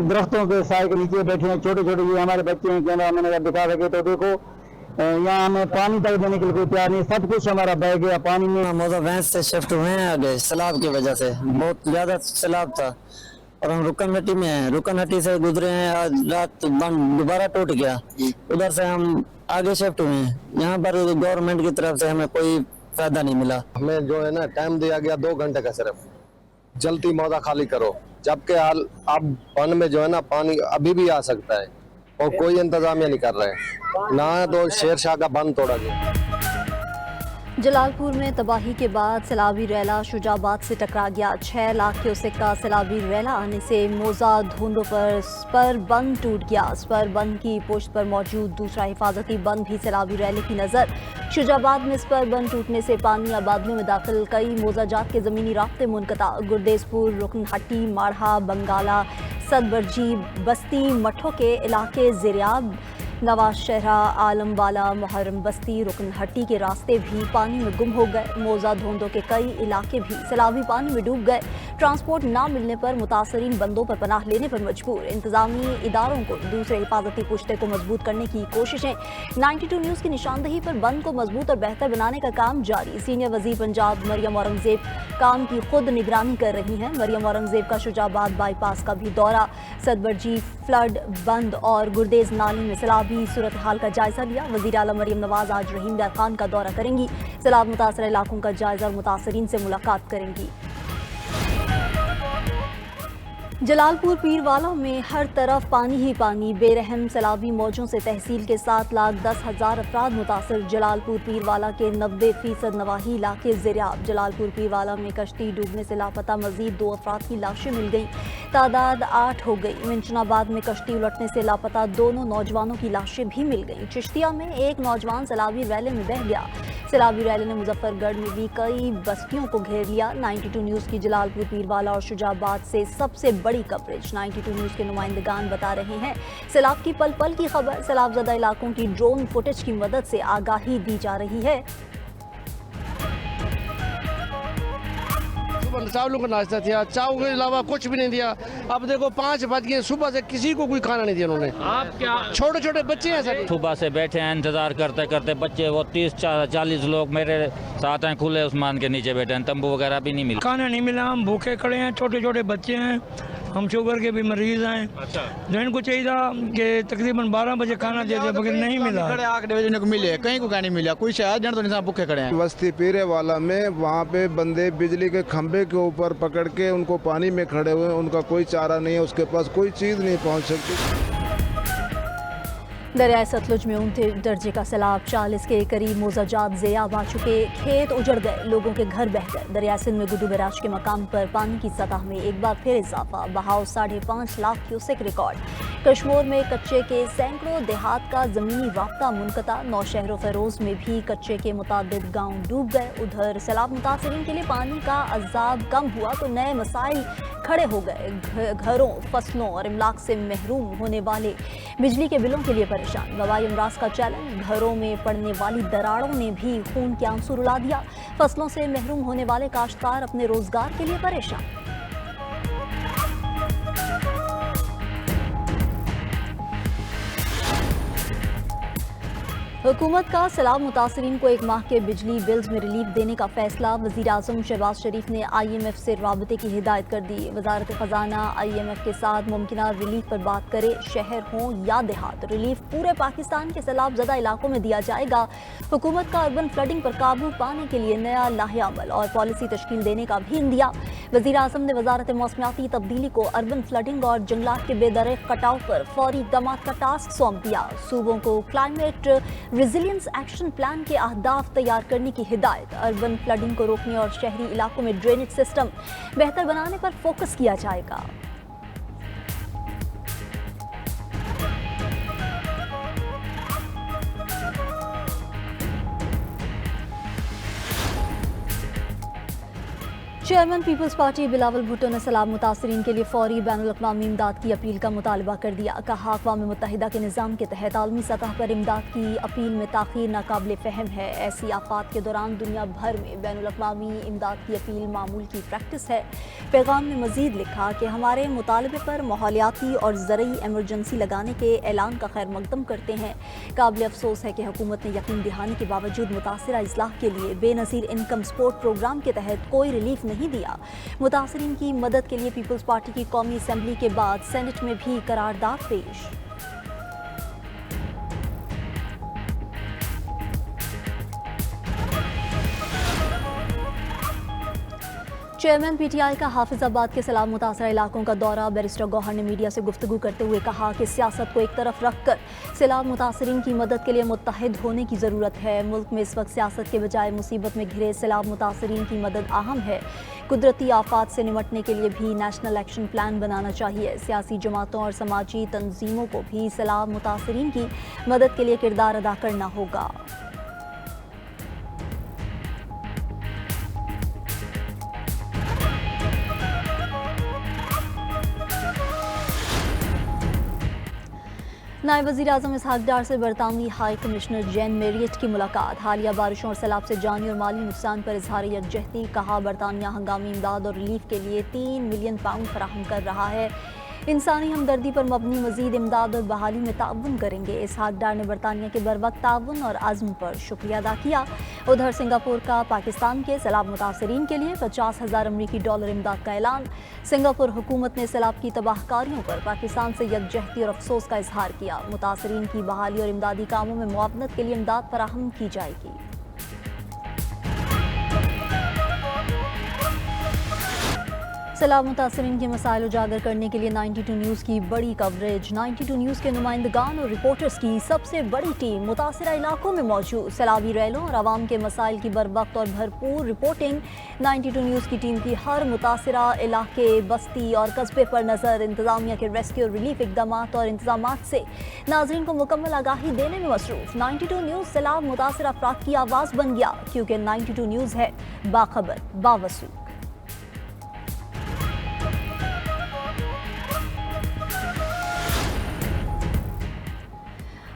दरख्तों के साए के नीचे बैठे हैं, छोटे छोटे ये हमारे बच्चे हैं, कैमरा मैंने अगर दिखा सके तो देखो यहाँ हमें पानी तक देने के लिए कोई तैयार नहीं, सब कुछ हमारा बह गया पानी में। मौजा भैंस से शिफ्ट हुए हैं आगे सैलाब की वजह से, बहुत ज्यादा सैलाब था और हम रुकन हट्टी में हैं, रुकन हट्टी से गुजरे हैं, आज रात बंद दोबारा टूट गया, उधर से हम आगे शिफ्ट हुए हैं। यहाँ पर गवर्नमेंट की तरफ से हमें कोई फायदा नहीं मिला। हमें जो है ना टाइम दिया गया 2 घंटे का, सिर्फ जल्दी मौजा खाली करो, जबकि हाल अब वन में जो है ना पानी अभी भी आ सकता है और कोई इंतजामिया नहीं कर रहे, ना तो शेर शाह का बंद तोड़ा गया। जलालपुर में तबाही के बाद सैलाबी रैला शुजाबाद से टकरा गया। 6 लाख क्यूसेक का सैलाबी रैला आने से मौजा धुंधों पर स्पर बंद टूट गया। स्पर बंद की पुष्ट पर मौजूद दूसरा हिफाजती बंद भी सैलाबी रैले की नज़र। शुजाबाद में स्पर बंद टूटने से पानी आबादियों में दाखिल, कई मौजाजात के ज़मीनी रास्ते मुनक़ता। गुरदेसपुर, रुकन हट्टी, माढ़ा, बंगाला, सदबरजी, बस्ती, मठों के इलाके ज़ेरियाब, नवाज शहरा, आलमवाला, मुहर्रम बस्ती, रुकन हट्टी के रास्ते भी पानी में गुम हो गए। मौजा धोंदों के कई इलाके भी सैलाबी पानी में डूब गए। ट्रांसपोर्ट ना मिलने पर मुतासरीन बंदों पर पनाह लेने पर मजबूर। इंतजामी इदारों को दूसरे हिफाजती पुश्ते को मजबूत करने की कोशिशें। 92 न्यूज़ की निशानदही पर बंद को मजबूत और बेहतर बनाने का काम जारी। सीनियर वजीर पंजाब मरियम औरंगजेब काम की खुद निगरानी कर रही हैं। मरियम औरंगजेब का शुजाबाद बाईपास का भी दौरा, सदबरजी फ्लड बंद और गुरदेज नाले में सैलाब सूरत हाल का जायजा लिया। वज़ीर आला मरियम नवाज आज रहीम यार खान का दौरा करेंगी, सैलाब मुतासर इलाकों का जायजा और मुतासरीन से मुलाकात करेंगी। जलालपुर पीरवाला में हर तरफ पानी ही पानी, बेरहम सैलाबी मौजों से तहसील के 7,10,000 अफराद मुतासर। जलालपुर पीरवाला के 90% नवाही इलाके ज़ेरियाब। जलालपुर पीरवाला में कश्ती डूबने से लापता मजीद 2 अफराद की लाशें मिल गईं, तादाद 8 हो गई। मिंचनाबाद में कश्ती उलटने से लापता 2 नौजवानों की लाशें भी मिल गईं। चिश्तिया में एक नौजवान सैलाबी रैले में बह गया। सैलाबी रैले ने मुजफ्फरगढ़ में भी कई बस्तियों को घेर लिया। 92 न्यूज़ की जलालपुर पीरवाला और शुजाबाद से सबसे बड़ी कवरेज 92 न्यूज़ के नुमाइंदगान बता रहे हैं। सैलाब की पल पल की खबर, सैलाबज़दा इलाकों की ड्रोन फुटेज की मदद से आगाही दी जा रही है। चावलों का नाश्ता दिया, चावल के अलावा कुछ भी नहीं दिया। अब देखो 5 बज गए, सुबह से किसी को कोई खाना नहीं दिया उन्होंने। आप क्या छोटे छोटे बच्चे हैं सर, सुबह से बैठे हैं इंतजार करते करते, बच्चे वो 30-40 लोग मेरे साथ हैं, खुले उस्मान के नीचे बैठे हैं, तंबू वगैरह भी नहीं मिला, खाना नहीं मिला, हम भूखे खड़े हैं, छोटे छोटे बच्चे हैं, हम शुगर के भी मरीज हैं। अच्छा, जो इनको चाहिए था कि तकरीबन 12 बजे खाना दे दे, मगर नहीं मिला। 8 बजे को मिले, कहीं को नहीं मिला, कोई शायद जन तो नहीं, भूखे खड़े हैं। बस्ती पीरे वाला में वहाँ पे बंदे बिजली के खंभे के ऊपर पकड़ के उनको पानी में खड़े हुए, उनका कोई चारा नहीं है, उसके पास कोई चीज़ नहीं पहुँच सकती। दरियाए सतलुज में 29 दर्जे का सैलाब, 40 के करीब मोजाजात ज़ेयाब आ चुके, खेत उजड़ गए, लोगों के घर बह गए। दरिया सिंध में गुड्डू बैराज के मकाम पर पानी की सतह में एक बार फिर इजाफा, बहाव 5.5 लाख क्यूसेक रिकॉर्ड। कश्मीर में कच्चे के सैकड़ों देहात का ज़मीनी राब्ता मुनक़ता। नौशहर फरोज़ में भी कच्चे के मुतादिद गाँव डूब गए। उधर सैलाब मुतासरीन के लिए पानी का अज़ाब कम हुआ तो नए मसाइल खड़े हो गए। घरों, फसलों और इमलाक से महरूम होने वाले, बिजली के बिलों के लिए परेशान। वबाई अमराज का चैलेंज, घरों में पड़ने वाली दरारों ने भी खून के आंसू रुला दिया। फसलों से महरूम होने वाले काश्तकार अपने रोजगार के लिए परेशान। हुकूमत का सैलाब मुतासरीन को 1 माह के बिजली बिल्स में रिलीफ देने का फैसला। वज़ीर आज़म शहबाज शरीफ ने IMF से राबते की हिदायत कर दी। वज़ारत ख़जाना IMF के साथ मुमकिना रिलीफ पर बात करे, शहर हों या देहात। रिलीफ पूरे पाकिस्तान के सैलाब ज़दा इलाकों में दिया जाएगा। हुकूमत का अर्बन फ्लडिंग पर काबू पाने के लिए नया लाहेअमल और पॉलिसी तश्कील देने का भी इंदिया। वज़ीर आज़म ने वज़ारत मौसमियाती तब्दीली को अर्बन फ्लडिंग और जंगलात के बेदरक कटाव पर फौरी इक़दाम का टास्क सौंप दिया। सूबों को क्लाइमेट रेजिलियंस एक्शन प्लान के अहदाफ तैयार करने की हिदायत। अर्बन फ्लडिंग को रोकने और शहरी इलाकों में ड्रेनेज सिस्टम बेहतर बनाने पर फोकस किया जाएगा। Chairman peoples party Bilawal Bhutto ने सैलाब मुतासरीन के लिए फौरी बैनुल-अक़वामी इमदाद की अपील का मुतालबा कर दिया। कहा अक़वाम मुत्तहिदा के निज़ाम के तहत आलमी सतह पर इमदाद की अपील में ताख़ीर नाकाबिल फ़हम है। ऐसी आफ़ात के दौरान दुनिया भर में बैनुल-अक़वामी इमदाद की अपील मामूल की प्रैक्टिस है। पैगाम में मज़ीद लिखा कि हमारे मुतालबे पर माहौलियाती और ज़रई एमरजेंसी लगाने के ऐलान का खैर मकदम करते हैं। काबिल अफसोस है कि हुकूमत ने यकीन दहानी के बावजूद मुतासरा इस्लाह के लिए बेनज़ीर इनकम सपोर्ट प्रोग्राम के तहत कोई रिलीफ नहीं दिया। मुतासरीन की मदद के लिए पीपल्स पार्टी की कौमी असम्बली के बाद सेनेट में भी करारदाद पेश। चेयरमैन पीटीआई का हाफिजाबाद के सैलाब मुतासरा इलाकों का दौरा। बैरिस्टर गौहर ने मीडिया से गुफ्तगू करते हुए कहा कि सियासत को एक तरफ रख कर सैलाब मुतासरीन की मदद के लिए मुत्तहिद होने की ज़रूरत है। मुल्क में इस वक्त सियासत के बजाय मुसीबत में घिरे सैलाब मुतासरीन की मदद अहम है। कुदरती आफात से निमटने के लिए भी नेशनल एक्शन प्लान बनाना चाहिए। सियासी जमातों और समाजी तंजीमों को भी सैलाब मुतासरीन की मदद के लिए किरदार अदा करना होगा। नायब वज़ीर आज़म इसहाक डार से बरतानवी हाई कमिश्नर जैन मेरियट की मुलाकात। हालिया बारिशों और सैलाब से जानी और माली नुकसान पर इजहार यकजहती। कहा बरतानिया हंगामी इमदाद और रिलीफ के लिए 3 मिलियन पाउंड फराहम कर रहा है। इंसानी हमदर्दी पर मबनी मज़ीद इमदाद और बहाली में ताउन करेंगे। इसहाक डार ने बरतानिया के बरवक्त ताउन और आज़म पर शुक्रिया अदा किया। उधर सिंगापुर का पाकिस्तान के सैलाब मुतासरीन के लिए $50,000 अमरीकी इमदाद का ऐलान। सिंगापुर हुकूमत ने सैलाब की तबाहकारियों पर पाकिस्तान से यकजहती और अफसोस का इजहार किया। मुतासरीन की बहाली और इमदादी कामों में मुआवनत के लिए इमदाद फराहम की जाएगी। सैलाब मुतासरीन के मसाइल उजागर करने के लिए 92 न्यूज़ की बड़ी कवरेज। 92 न्यूज़ के नुमाइंदगान और रिपोर्टर्स की सबसे बड़ी टीम मुतासरा इलाकों में मौजूद। सैलाबी रैलों और आवाम के मसाइल की बरवक्त और भरपूर रिपोर्टिंग। 92 न्यूज़ की टीम की हर मुतासरा इलाके, बस्ती और कस्बे पर नज़र। इंतजामिया के रेस्क्यू और रिलीफ इकदाम और इंतजाम से नाजरीन को मुकम्मल आगाही देने में मसरूफ। 92 न्यूज़ सैलाब मुतासर अफराद की आवाज़ बन गया, क्योंकि 92 न्यूज़ है बाखबर, बावसूख।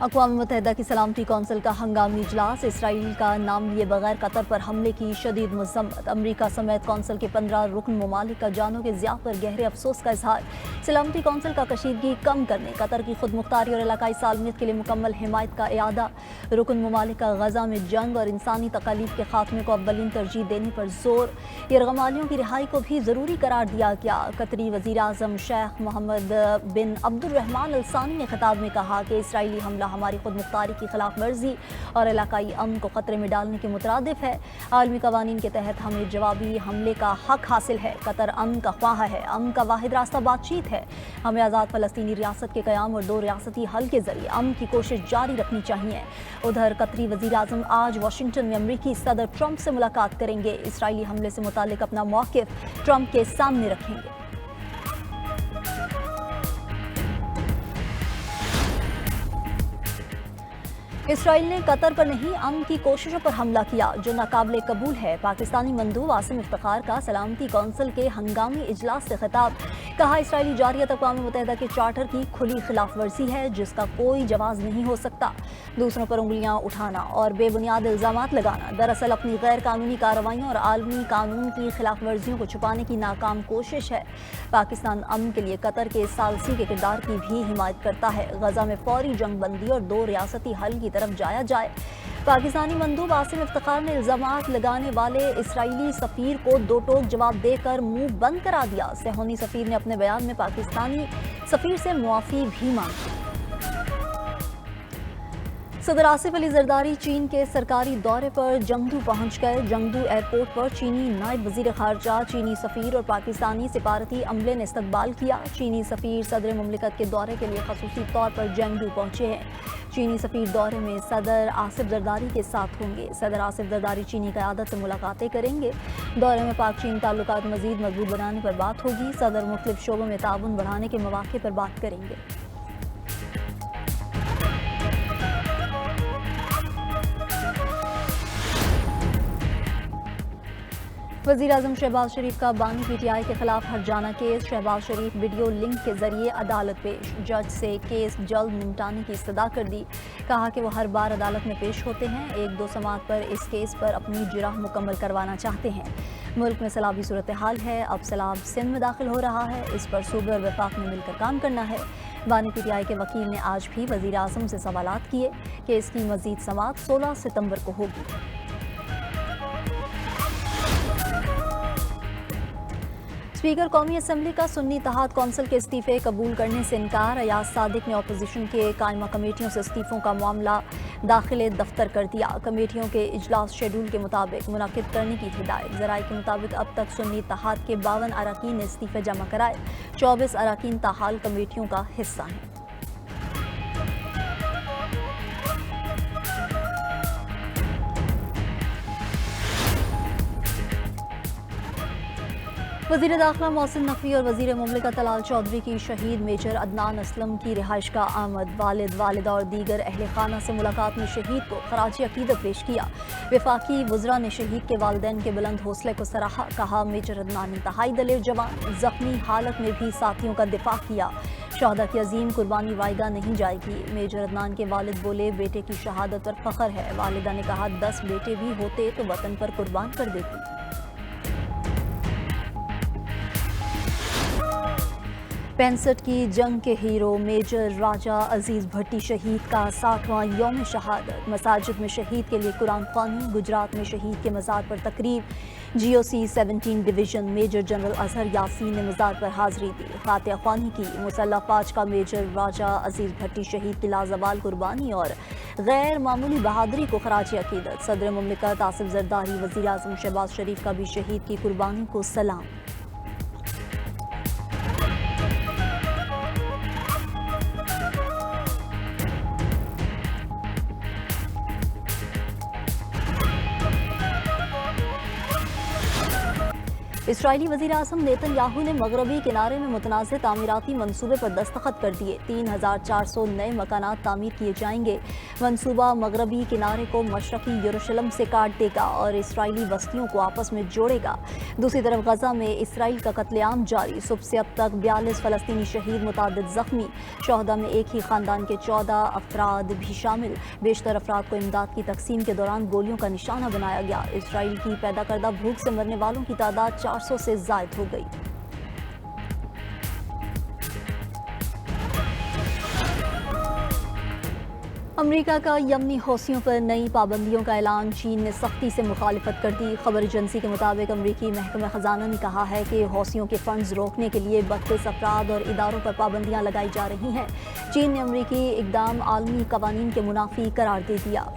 अक़वाम मुत्तहिदा की सलामती कौंसिल का हंगामी इजलास। इसराइल का नाम लिए बगैर कतर पर हमले की शदीद मज़म्मत। अमरीका समेत कौंसिल के 15 रुकन ममालिक का जानों के ज़िया पर गहरे अफसोस का इजहार। सलामती कौंसिल का कशीदगी कम करने, कतर की खुद मुख्तारी और इलाकाई सालमियत के लिए मुकम्मल हिमायत का इयादा। रुकन ममालिक का गजा में जंग और इंसानी तकालीफ के खात्मे को अव्वलीन तरजीह देने पर जोर। यरगमालियों की रिहाई को भी ज़रूरी करार दिया गया। कतरी वज़ीर आज़म शेख मोहम्मद बिन अब्दुर्रहमान अल सानी ने खिताब में कहा कि इसराइली हमला हमारी खुद मुख्तारी की खिलाफ वर्जी और इलाकाई अमन को खतरे में डालने के मुतरादिफ है। आलमी कवानीन के तहत हमें जवाबी हमले का हक हासिल है। कतर अमन का ख्वाह है। अमन का वाहिद रास्ता बातचीत है। हमें आज़ाद फ़लस्तीनी रियासत के क़याम और 2 रियासती हल के ज़रिए अमन की कोशिश जारी रखनी चाहिए। उधर कतरी वज़ीर आज़म आज वाशिंगटन में अमरीकी सदर ट्रंप से मुलाकात करेंगे। इसराइली हमले से मुतालिक अपना मौक़िफ़ ट्रंप के सामने रखेंगे। इसराइल ने कतर पर नहीं, अमन की कोशिशों पर हमला किया, जो नाकाबिले कबूल है। पाकिस्तानी मंदूब आसिम इफ्तिखार का सलामती कौंसिल के हंगामी इजलास से खिताब। कहा इसराइली जारियत अक़वाम मुत्तहिदा के चार्टर की खुली खिलाफ वर्जी है, जिसका कोई जवाज़ नहीं हो सकता। दूसरों पर उंगलियां उठाना और बेबुनियाद इल्ज़ामात लगाना दरअसल अपनी गैर कानूनी कार्रवाइयों और आलमी कानून की खिलाफ वर्जियों को छुपाने की नाकाम कोशिश है। पाकिस्तान अमन के लिए कतर के सालसी के किरदार की भी हिमायत करता है। गजा में फौरी जंग बंदी और 2 रियासती हल की तरफ जाया जाए। पाकिस्तानी मंदूब आसिम इफ्तिखार ने इल्ज़ामात लगाने वाले इसराइली सफ़ीर को 2 टोक जवाब देकर मुंह बंद करा दिया। सेहोनी सफ़ीर ने अपने बयान में पाकिस्तानी सफ़ीर से मुआफ़ी भी मांगी। सदर आसिफ अली जरदारी चीन के सरकारी दौरे पर जंगदू पहुंच गए। जंगदू एयरपोर्ट पर चीनी नायब वज़ीर ख़ारजा, चीनी सफ़ीर और पाकिस्तानी सिफारती अमले ने इस्तकबाल किया। चीनी सफ़ीर सदर मुमलिकत के दौरे के लिए ख़ुसूसी तौर पर जंगदू पहुंचे हैं। चीनी सफ़ीर दौरे में सदर आसिफ जरदारी के साथ होंगे। सदर आसिफ जरदारी चीनी क़यादत से मुलाकातें करेंगे। दौरे में पाक चीन ताल्लुकात मज़ीद मजबूत बनाने पर बात होगी। सदर मुख्तलिफ शोबों में ताउन बढ़ाने के मौक़े पर बात करेंगे। वज़ीर-ए-आज़म शहबाज शरीफ का बानी PTI के खिलाफ हर्जाना केस। शहबाज शरीफ वीडियो लिंक के जरिए अदालत पेश। जज से केस जल्द निपटाने की इस्तदा कर दी। कहा कि वो हर बार अदालत में पेश होते हैं, 1-2 समात पर इस केस पर अपनी जिरह मुकम्मल करवाना चाहते हैं। मुल्क में सैलाबी सूरत हाल है, अब सैलाब सिंध में दाखिल हो रहा है, इस पर सूबे और वफाक में मिलकर काम करना है। बानी PTI के वकील ने आज भी वज़ीर-ए-आज़म से सवालात किए कि इसकी मज़ीद समात 16 सितंबर को होगी। स्पीकर कौमी असम्बली का सुन्नी इत्तेहाद कौंसिल के इस्तीफे कबूल करने से इनकार। अयाज सादिक ने अपोजिशन के कायमा कमेटियों से इस्तीफों का मामला दाखिले दफ्तर कर दिया। कमेटियों के इजलास शेड्यूल के मुताबिक मुनाकिद करने की हिदायत। ज़राए के मुताबिक अब तक सुन्नी इत्तेहाद के 52 अरकान ने इस्तीफे जमा कराए, 24 अरकान ताहाल कमेटियों का हिस्सा हैं। वज़ीर दाखिला मोहसिन नकवी और वज़ीर मुमलिकत तलाल चौधरी की शहीद मेजर अदनान असलम की रिहाइश का आमद। वालिद, वालिदा और दीगर अहले खाना से मुलाकात में शहीद को खराज अकीदत पेश किया। वफाकी वज़रा ने शहीद के वालिदैन के बुलंद हौसले को सराहा। कहा मेजर अदनान इंतहाई दलेर जवान, ज़ख्मी हालत में भी साथियों का दिफा किया। शहदा की अजीम कुर्बानी वायदा नहीं जाएगी। मेजर अदनान के वालिद बोले, बेटे की शहादत पर फ़ख्र है। वालिदा ने कहा, 10 बेटे भी होते तो वतन पर कुर्बान कर देती। 65 की जंग के हीरो मेजर राजा अजीज भट्टी शहीद का 60वां यौम शहादत। मसाजिद में शहीद के लिए कुरान ख्वानी। गुजरात में शहीद के मज़ार पर तकरीब। GOC 17 division major general Azhar Yasin ने मज़ार पर हाज़री दी, खातिया ख्वानी की। मुसल्लह फ़ौज का मेजर राजा अजीज भट्टी शहीद की लाजवाल कुर्बानी और गैर मामूली बहादुरी को खराज अकीदत। सदर मुमलिकत आसिफ जरदारी, वज़ीर-ए-आज़म शहबाज शरीफ का भी शहीद की कुर्बानी को सलाम। इसराइली वज़ीर-ए-आज़म नेतन्याहू ने मगरबी किनारे में मुतनाज़ तामीराती मंसूबे पर दस्तखत कर दिए। 3400 नए मकानात तामीर किए जाएंगे। मंसूबा मगरबी किनारे को मशरक़ी यरूशलेम से काट देगा और इसराइली बस्तियों को आपस में जोड़ेगा। दूसरी तरफ गजा में इसराइल का कत्लेआम जारी। सुबह से अब तक 42 फ़लस्तीनी शहीद, मुतादिद ज़ख्मी। शहदा में एक ही ख़ानदान के 14 अफराद भी शामिल। बेशतर अफराद को इमदाद की तकसीम के दौरान गोलियों का निशाना बनाया गया। इसराइल की पैदा करदा भूख से मरने वालों की तादाद 400 से ज़ायद हो गई। अमेरिका का यमनी हौसियों पर नई पाबंदियों का ऐलान। चीन ने सख्ती से मुखालिफत कर दी। खबर एजेंसी के मुताबिक अमरीकी महकमा खजाना ने कहा है कि हौसियों के फंड्स रोकने के लिए 32 अफराद और इदारों पर पाबंदियां लगाई जा रही हैं। चीन ने अमरीकी इकदाम आलमी कवानीन के मुनाफी करार दे दिया।